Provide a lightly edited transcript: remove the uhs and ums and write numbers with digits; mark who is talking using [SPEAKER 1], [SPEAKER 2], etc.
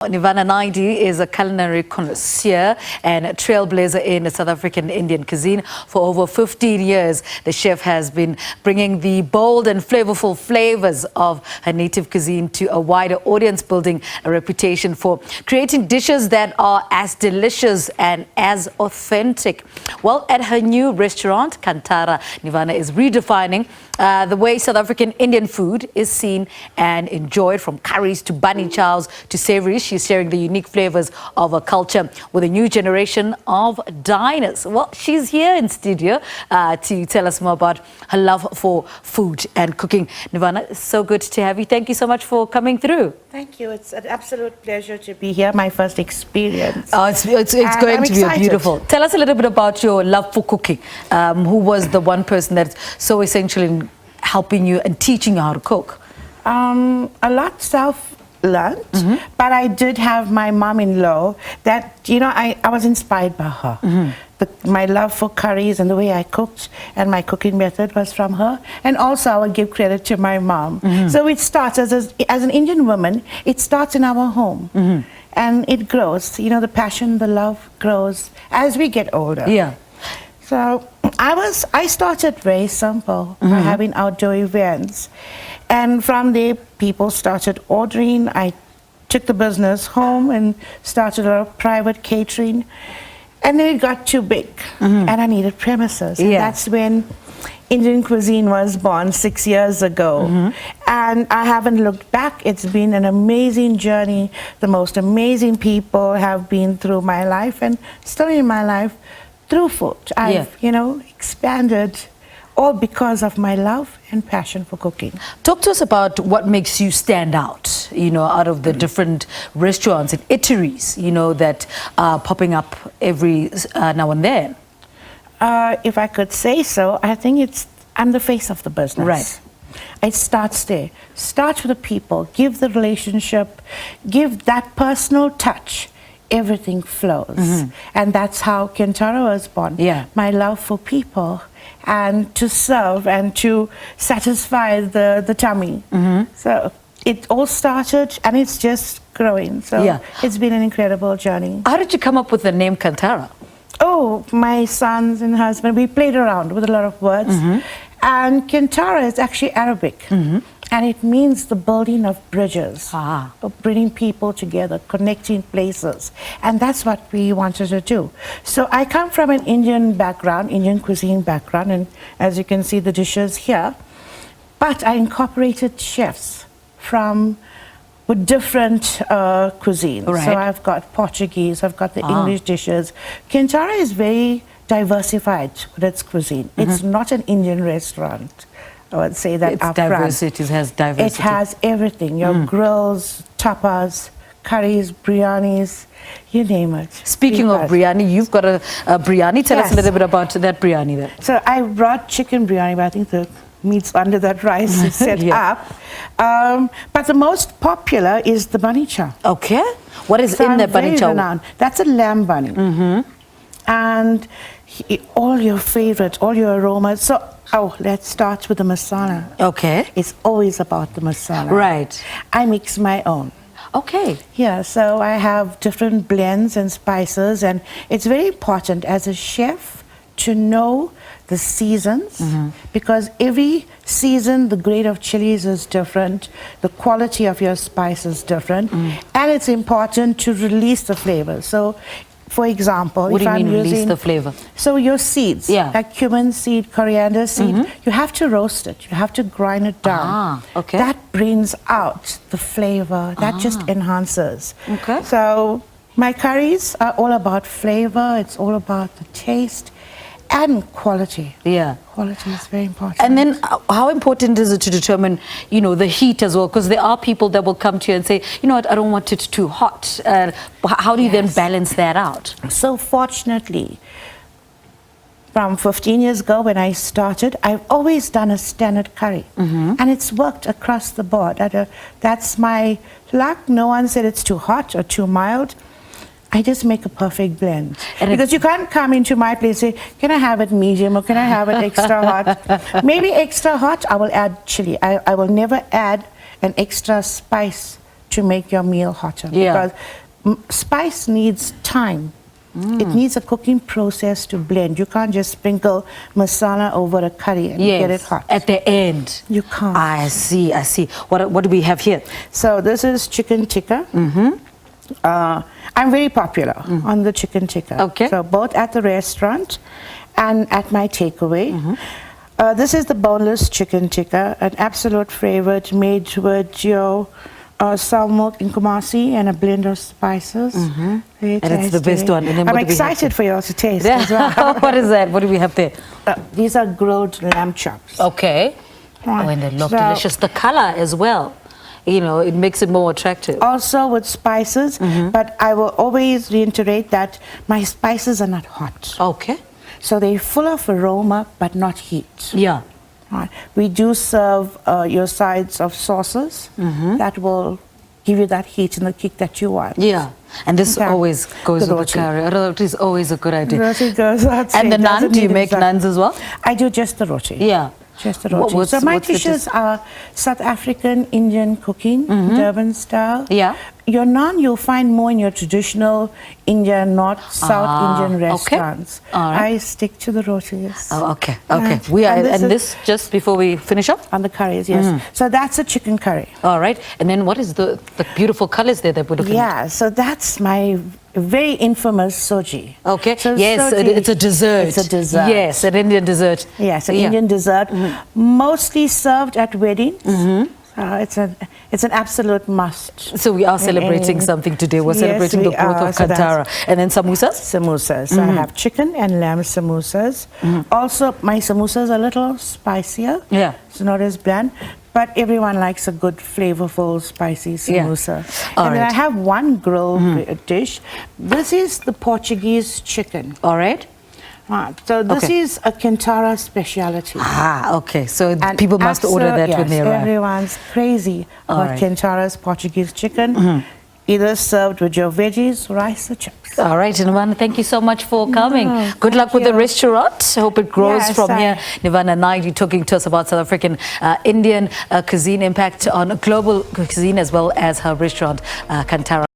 [SPEAKER 1] Nivana Naidoo is a culinary connoisseur and a trailblazer in South African Indian cuisine. For over 15 years, the chef has been bringing the bold and flavorful flavors of her native cuisine to a wider audience, building a reputation for creating dishes that are as delicious and as authentic. Well, at her new restaurant, Kantara, Nivana is redefining the way South African Indian food is seen and enjoyed, from curries to bunny chows to savouries. She's sharing the unique flavors of her culture with a new generation of diners. Well, she's here in studio to tell us more about her love for food and cooking. Nivana, it's so good to have you. Thank you so much for coming through.
[SPEAKER 2] Thank you. It's an absolute pleasure to be here. My first experience.
[SPEAKER 1] Oh, it's going to be beautiful. Tell us a little bit about your love for cooking. Who was the one person that's so essential in helping you and teaching you how to cook?
[SPEAKER 2] A lot self-learned, but I did have my mom-in-law that, I was inspired by her. My love for curries and the way I cooked and my cooking method was from her. And also I would give credit to my mom. So it starts as an Indian woman, it starts in our home. And it grows, the passion, the love grows as we get older.
[SPEAKER 1] Yeah.
[SPEAKER 2] So I started very simple by having outdoor events. And from there, people started ordering. I took the business home and started a private catering. And then it got too big, and I needed premises. And that's when Indian cuisine was born 6 years ago. And I haven't looked back. It's been an amazing journey. The most amazing people have been through my life and still in my life through food. I've, expanded all because of my love and passion for cooking.
[SPEAKER 1] Talk to us about what makes you stand out, out of the different restaurants and eateries, that are popping up every now and then.
[SPEAKER 2] If I could say so, I think I'm the face of the business.
[SPEAKER 1] Right.
[SPEAKER 2] It starts there. Start with the people, give the relationship, give that personal touch. Everything flows. And that's how Kantara was born. My love for people and to serve and to satisfy the tummy. So it all started and it's just growing. So it's been an incredible journey.
[SPEAKER 1] How did you come up with the name Kantara?
[SPEAKER 2] Oh, my sons and husband, we played around with a lot of words. And Kantara is actually Arabic. And it means the building of bridges, of bringing people together, connecting places. And that's what we wanted to do. So I come from an Indian background, Indian cuisine background, and as you can see the dishes here. But I incorporated chefs with different cuisines. So I've got Portuguese, I've got the English dishes. Kantara is very diversified with its cuisine. It's not an Indian restaurant. I would say that
[SPEAKER 1] it's diversity. It has diversity.
[SPEAKER 2] It has everything. Your grills, tapas, curries, biryanis, you name it.
[SPEAKER 1] Speaking of biryani, you've got a biryani. Tell us a little bit about that biryani there.
[SPEAKER 2] So I brought chicken biryani, but I think the meat's under that rice is set up. But the most popular is the bunny chow.
[SPEAKER 1] Okay. What is in the bunny chow?
[SPEAKER 2] That's a lamb bunny. And all your favorites, all your aromas. So, let's start with the masala. Okay. It's always about the masala.
[SPEAKER 1] Right.
[SPEAKER 2] I mix my own.
[SPEAKER 1] Okay.
[SPEAKER 2] Yeah, so I have different blends and spices, and it's very important as a chef to know the seasons, because every season the grade of chilies is different, the quality of your spice is different, and it's important to release the flavor. So, for example,
[SPEAKER 1] what do you mean release the flavor?
[SPEAKER 2] So your seeds, like cumin seed, coriander seed, you have to roast it. You have to grind it down.
[SPEAKER 1] Okay.
[SPEAKER 2] That brings out the flavor. That just enhances.
[SPEAKER 1] Okay.
[SPEAKER 2] So my curries are all about flavor. It's all about the taste and quality. Quality is very important.
[SPEAKER 1] And then how important is it to determine, the heat as well? Because there are people that will come to you and say, what, I don't want it too hot. How do you then balance that out?
[SPEAKER 2] So fortunately, from 15 years ago when I started, I've always done a standard curry. And it's worked across the board. That's my luck. No one said it's too hot or too mild. I just make a perfect blend. Because you can't come into my place and say, can I have it medium or can I have it extra hot? Maybe extra hot, I will add chili. I will never add an extra spice to make your meal hotter. Because spice needs time. It needs a cooking process to blend. You can't just sprinkle masala over a curry and get it hot.
[SPEAKER 1] At the end.
[SPEAKER 2] You can't.
[SPEAKER 1] I see, I see. What do we have here?
[SPEAKER 2] So this is chicken tikka. I'm very popular on the chicken tikka.
[SPEAKER 1] Okay.
[SPEAKER 2] So both at the restaurant and at my takeaway. This is the boneless chicken tikka, an absolute favorite made with your sour milk in Kumasi and a blend of spices.
[SPEAKER 1] And it's the best one. And then
[SPEAKER 2] I'm excited for you to taste as well.
[SPEAKER 1] What is that? What do we have there?
[SPEAKER 2] These are grilled lamb chops.
[SPEAKER 1] Okay. Oh, and they look delicious. The color as well. You know, it makes it more attractive.
[SPEAKER 2] Also with spices, but I will always reiterate that my spices are not hot.
[SPEAKER 1] Okay.
[SPEAKER 2] So they're full of aroma, but not heat.
[SPEAKER 1] Yeah.
[SPEAKER 2] Right. We do serve your sides of sauces that will give you that heat and the kick that you want.
[SPEAKER 1] Yeah. And this always goes with the curry. Roti is always a good idea.
[SPEAKER 2] Roti goes outside.
[SPEAKER 1] And the naan, do you make naans as well?
[SPEAKER 2] I do just the roti.
[SPEAKER 1] Yeah.
[SPEAKER 2] Just the roti. So my dishes are South African Indian cooking, Durban style.
[SPEAKER 1] Yeah.
[SPEAKER 2] Your naan you'll find more in your traditional Indian, North, South Indian restaurants.
[SPEAKER 1] Okay. All right.
[SPEAKER 2] I stick to the rotis.
[SPEAKER 1] Oh, okay. Okay. We are, and this just before we finish up?
[SPEAKER 2] On the curries, yes. So that's a chicken curry.
[SPEAKER 1] All right. And then what is the beautiful colors there that we're looking at?
[SPEAKER 2] Yeah, so that's my very infamous soji.
[SPEAKER 1] Okay.
[SPEAKER 2] So
[SPEAKER 1] yes,
[SPEAKER 2] soji,
[SPEAKER 1] it's a dessert.
[SPEAKER 2] It's a dessert.
[SPEAKER 1] Yes, an Indian dessert.
[SPEAKER 2] Yes, an Indian dessert, mostly served at weddings. It's an absolute must.
[SPEAKER 1] So we are celebrating something today. We're celebrating the growth of Kantara. And then samosas?
[SPEAKER 2] Samosas. I have chicken and lamb samosas. Also, my samosas are a little spicier.
[SPEAKER 1] Yeah.
[SPEAKER 2] It's not as bland. But everyone likes a good, flavorful, spicy samosa. And then I have one grilled dish. This is the Portuguese chicken.
[SPEAKER 1] All right.
[SPEAKER 2] So this is a Kantara speciality.
[SPEAKER 1] Ah, okay. So people must order that when they arrive.
[SPEAKER 2] Everyone's crazy about Kantara's Portuguese chicken. Either served with your veggies, rice or chips.
[SPEAKER 1] All right, Nivana, thank you so much for coming. Good luck with the restaurant. I hope it grows from here. Nivana Naidoo talking to us about South African Indian cuisine impact on global cuisine as well as her restaurant, Kantara.